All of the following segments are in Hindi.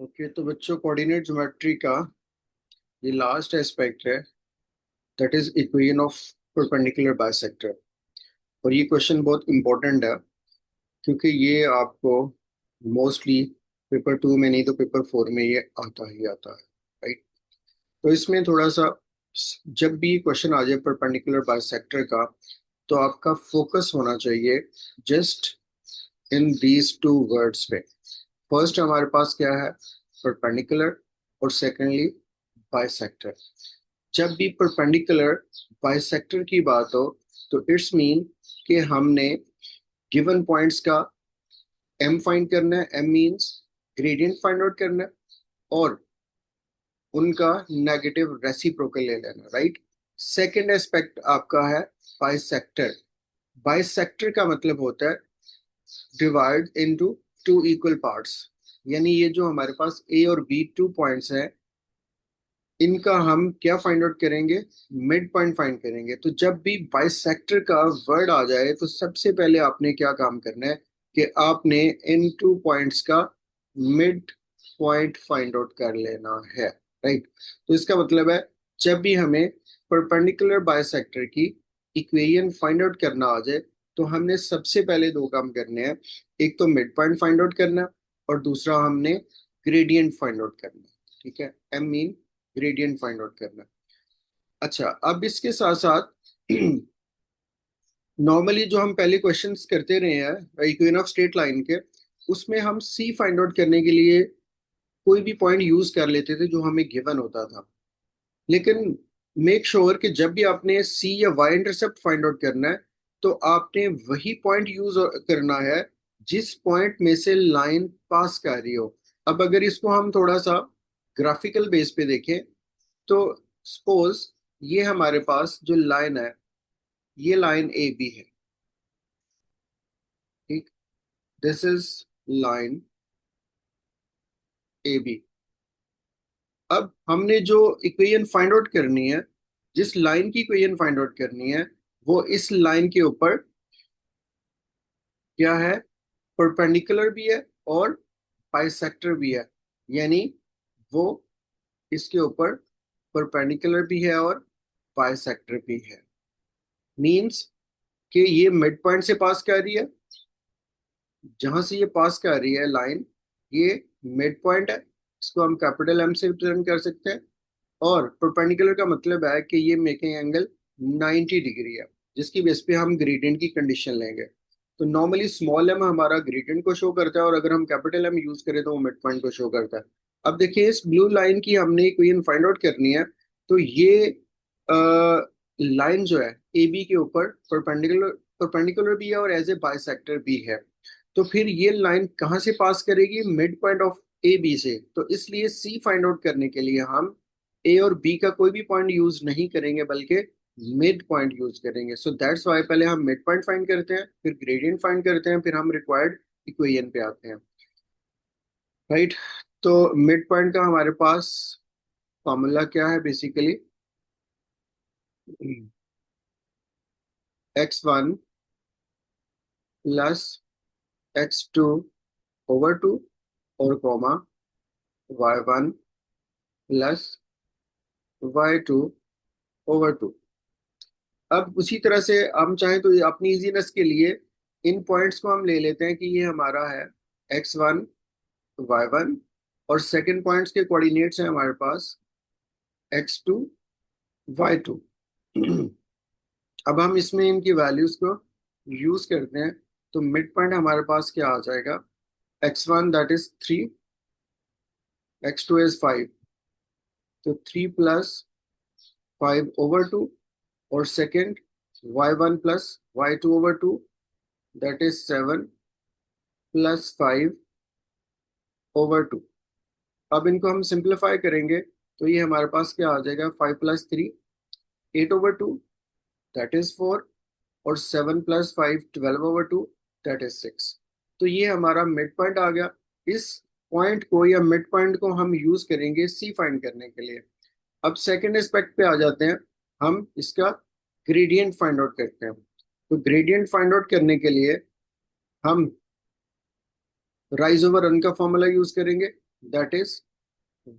ओके, तो बच्चों कोऑर्डिनेट ज्योमेट्री का ये लास्ट एस्पेक्ट है, that is equation of perpendicular bisector. और ये क्वेश्चन बहुत इंपॉर्टेंट है क्योंकि ये आपको मोस्टली पेपर 2 में नहीं तो पेपर 4 में ये आता ही आता है, राइट। तो इसमें थोड़ा सा, जब भी क्वेश्चन आ जाए परपेंडिकुलर बाइसेक्टर का, तो आपका फोकस होना चाहिए just in these two words पे। फर्स्ट हमारे पास क्या है, परपेंडिकुलर, और सेकेंडली बाइसेक्टर। जब भी परपेंडिकुलर बाइसेक्टर की बात हो तो इट्स मीन कि हमने गिवन पॉइंट्स का एम फाइंड करना है, M means gradient find out करना है, और उनका नेगेटिव रेसिप्रोकल ले लेना, राइट। सेकंड एस्पेक्ट आपका है बाइसेक्टर। बाइसेक्टर का मतलब होता है divide into two equal parts. यानी ये जो हमारे पास ए और बी 2 पॉइंट्स हैं, इनका हम क्या फाइंड आउट करेंगे, मिड पॉइंट फाइंड करेंगे। तो जब भी बाइसेक्टर का वर्ड आ जाए तो सबसे पहले आपने क्या काम करना है कि आपने इन 2 पॉइंट्स का मिड पॉइंट फाइंड आउट कर लेना है, राइट। तो इसका मतलब है जब भी हमें परपेंडिकुलर बाइसेक्टर की इक्वेशन फाइंड आउट करना आ जाए तो हमने सबसे पहले 2 काम करने हैं। एक तो मिड पॉइंट फाइंड आउट करना, और दूसरा हमने ग्रेडियंट फाइंड आउट करना। ठीक है, M mean gradient find out करना। अच्छा, अब इसके साथ साथ नॉर्मली जो हम पहले क्वेश्चंस करते रहे हैं इक्वेशन ऑफ स्ट्रेट लाइन के, उसमें हम सी फाइंड आउट करने के लिए कोई भी पॉइंट यूज कर लेते थे जो हमें गिवन होता था। लेकिन मेक श्योर कि जब भी आपने सी या वाई इंटरसेप्ट फाइंड आउट करना है तो आपने वही पॉइंट यूज करना है जिस पॉइंट में से लाइन पास कर रही हो। अब अगर इसको हम थोड़ा सा ग्राफिकल बेस पे देखें तो सपोज ये हमारे पास जो लाइन है, ये लाइन ए बी है, ठीक। This is line A B. अब हमने जो इक्वेशन फाइंड आउट करनी है, जिस लाइन की इक्वेशन फाइंड आउट करनी है, वो इस लाइन के ऊपर क्या है, परपेंडिकुलर भी है और बाइसेक्टर भी है। यानी वो इसके ऊपर परपेंडिकुलर भी है और बाइसेक्टर भी है। मींस कि ये मिड पॉइंट से पास कर रही है, जहां से ये पास कर रही है लाइन, ये मिड पॉइंट है। इसको हम कैपिटल एम से रिप्रेजेंट कर सकते हैं। और परपेंडिकुलर का मतलब है कि ये मेकिंग एंगल 90 डिग्री है, जिसकी बेस पे हम ग्रेडियंट की कंडीशन लेंगे। तो नॉर्मली स्मॉल एम हमारा ग्रेडियंट को शो करता है, और अगर हम कैपिटल एम यूज करें तो वो मिड पॉइंट को शो करता है। अब देखिए, इस ब्लू लाइन की हमने इक्वेशन फाइंड आउट करनी है। तो ये लाइन जो है ए बी के ऊपर परपेंडिकुलर परपेंडिकुलर भी है और एज ए बाइसेक्टर भी है। तो फिर ये लाइन कहाँ से पास करेगी, mid point of A B से। तो इसलिए सी फाइंड आउट करने के लिए हम ए और बी का कोई भी पॉइंट यूज नहीं करेंगे बल्कि मिड पॉइंट यूज करेंगे। सो दैट्स वाई पहले हम मिड पॉइंट फाइंड करते हैं, फिर ग्रेडियंट फाइंड करते हैं, फिर हम रिक्वायर्ड इक्वेशन पे आते हैं, राइट। तो मिड पॉइंट का हमारे पास फॉर्मूला क्या है, basically x1 plus x2 over 2, और comma y1 plus y2 over 2। अब उसी तरह से हम चाहें तो अपनी इजीनेस के लिए इन पॉइंट्स को हम ले लेते हैं कि ये हमारा है x1 y1, और सेकंड पॉइंट्स के कोऑर्डिनेट्स हैं हमारे पास x2 y2। अब हम इसमें इनकी वैल्यूज को यूज करते हैं। तो मिड पॉइंट हमारे पास क्या आ जाएगा, x1 that is 3, x2 is 5, तो 3 प्लस 5/2, और second y1 plus y2/2 that is 7 plus 5/2। अब इनको हम सिंप्लीफाई करेंगे तो ये हमारे पास क्या आ जाएगा, 5 प्लस 3 8/2 दैट इज 4, और 7 प्लस 5 12/2 दैट इज 6। तो ये हमारा मिड पॉइंट आ गया। इस पॉइंट को या मिड पॉइंट को हम यूज करेंगे सी फाइंड करने के लिए। अब सेकंड एस्पेक्ट पे आ जाते हैं, हम इसका ग्रेडियंट फाइंड आउट करते हैं। तो ग्रेडियंट फाइंड आउट करने के लिए हम राइज ओवर रन का फॉर्मूला यूज करेंगे। That is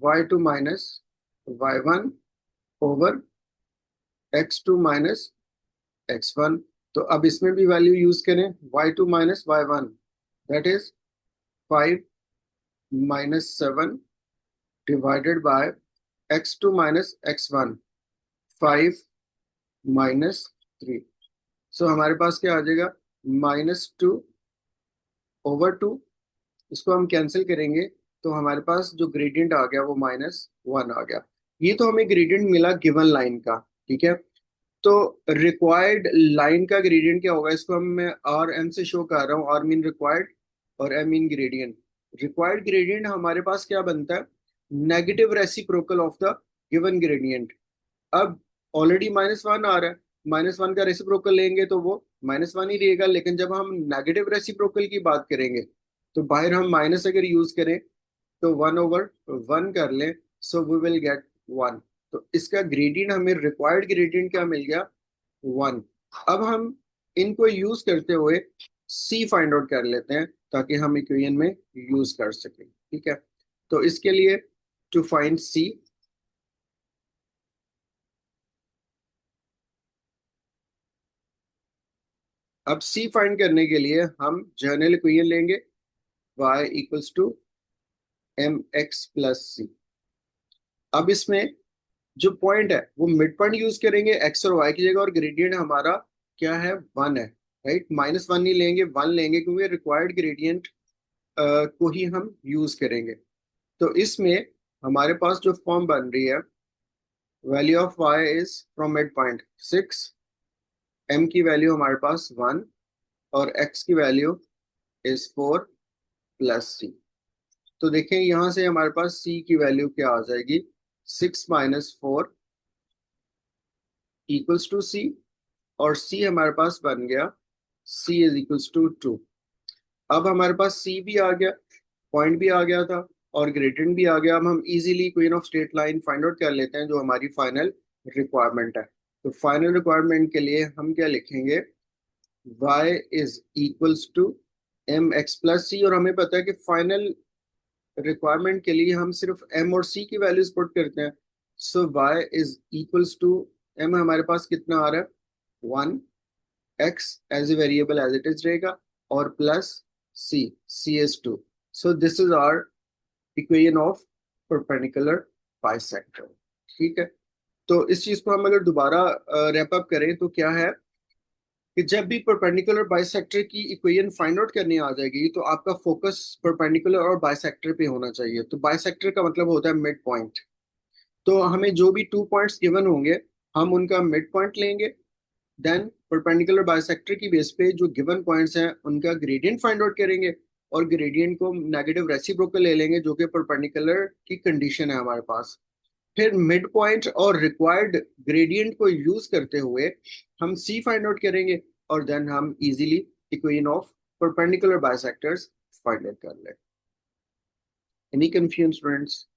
y2 minus y1 over x2 minus x1। तो अब इसमें भी वैल्यू यूज करें, y2 minus y1 that is 5 minus 7 divided by x2 minus x1 5 minus 3। सो हमारे पास क्या आ जाएगा, -2/2। इसको हम कैंसिल करेंगे तो हमारे पास जो ग्रेडियंट आ गया वो -1 आ गया। ये तो हमें ग्रेडियंट मिला गिवन लाइन का, ठीक है। तो रिक्वायर्ड लाइन का ग्रेडियंट क्या होगा, इसको हम मैं आर एम से शो कर रहा हूँ। आर मीन रिक्वायर्ड और M mean gradient. Required gradient हमारे पास क्या बनता है, negative reciprocal of the given gradient. अब ऑलरेडी -1 आ रहा है, -1 का रेसिप्रोकल लेंगे तो वो -1 ही रहेगा। लेकिन जब हम नेगेटिव रेसिप्रोकल की बात करेंगे तो बाहर हम माइनस अगर यूज करें तो 1/1 कर लें, सो वी विल गेट 1। तो इसका ग्रेडियंट हमें रिक्वायर्ड ग्रेडियंट क्या मिल गया, 1। अब हम इनको यूज करते हुए सी फाइंड आउट कर लेते हैं ताकि हम इक्वेशन में यूज कर सकें, ठीक है। तो इसके लिए टू फाइंड सी, अब सी फाइंड करने के लिए हम जनरल इक्वेशन लेंगे y equals to M X plus C. अब इसमें जो पॉइंट है वो मिड पॉइंट यूज करेंगे x और y की जगह, और ग्रेडियंट हमारा क्या है, 1 है, राइट। -1 नहीं लेंगे, 1 लेंगे क्योंकि रिक्वायर्ड ग्रेडियंट को ही हम यूज करेंगे। तो इसमें हमारे पास जो फॉर्म बन रही है, value of y is from mid point 6, m की वैल्यू हमारे पास 1 और x की वैल्यू इज 4 प्लस सी। तो देखें यहां से हमारे पास c की वैल्यू क्या आ जाएगी, 6 माइनस 4 इक्वल्स टू c, और c हमारे पास बन गया c इज इक्वल्स टू 2। अब हमारे पास c भी आ गया, पॉइंट भी आ गया था और ग्रेडियंट भी आ गया। अब हम easily equation of straight line find out कर लेते हैं जो हमारी फाइनल रिक्वायरमेंट है। तो फाइनल रिक्वायरमेंट के लिए हम क्या लिखेंगे, y is equals to M X plus C. और हमें पता है कि फाइनल रिक्वायरमेंट के लिए हम सिर्फ m और c की वैल्यूज पुट करते हैं। So y is equals to m हमारे पास कितना आ रहा है, 1, x as a variable as it is रहेगा, और plus c is 2। So this is our equation of perpendicular bisector, ठीक है। तो इस चीज को हम अगर दोबारा रैप अप करें तो क्या है कि जब भी परपेंडिकुलर बाइसेक्टर की इक्वेशन फाइंड आउट करनी आ जाएगी तो आपका फोकस परपेंडिकुलर और बाइसेक्टर पे होना चाहिए। तो बाइसेक्टर का मतलब होता है मिड पॉइंट। तो हमें जो भी 2 पॉइंट्स गिवन होंगे हम उनका मिड पॉइंट लेंगे, देन परपेंडिकुलर बाइसेक्टर की बेस पे जो गिवन पॉइंट्स हैं उनका ग्रेडियंट फाइंड आउट करेंगे, और ग्रेडियंट को नेगेटिव रेसिप्रोकल ले लेंगे जो कि परपेंडिकुलर की कंडीशन है हमारे पास। फिर मिड पॉइंट और रिक्वायर्ड ग्रेडियंट को यूज करते हुए हम सी फाइंड आउट करेंगे, और देन हम easily equation of perpendicular bisectors find out कर लें। Any confusion students?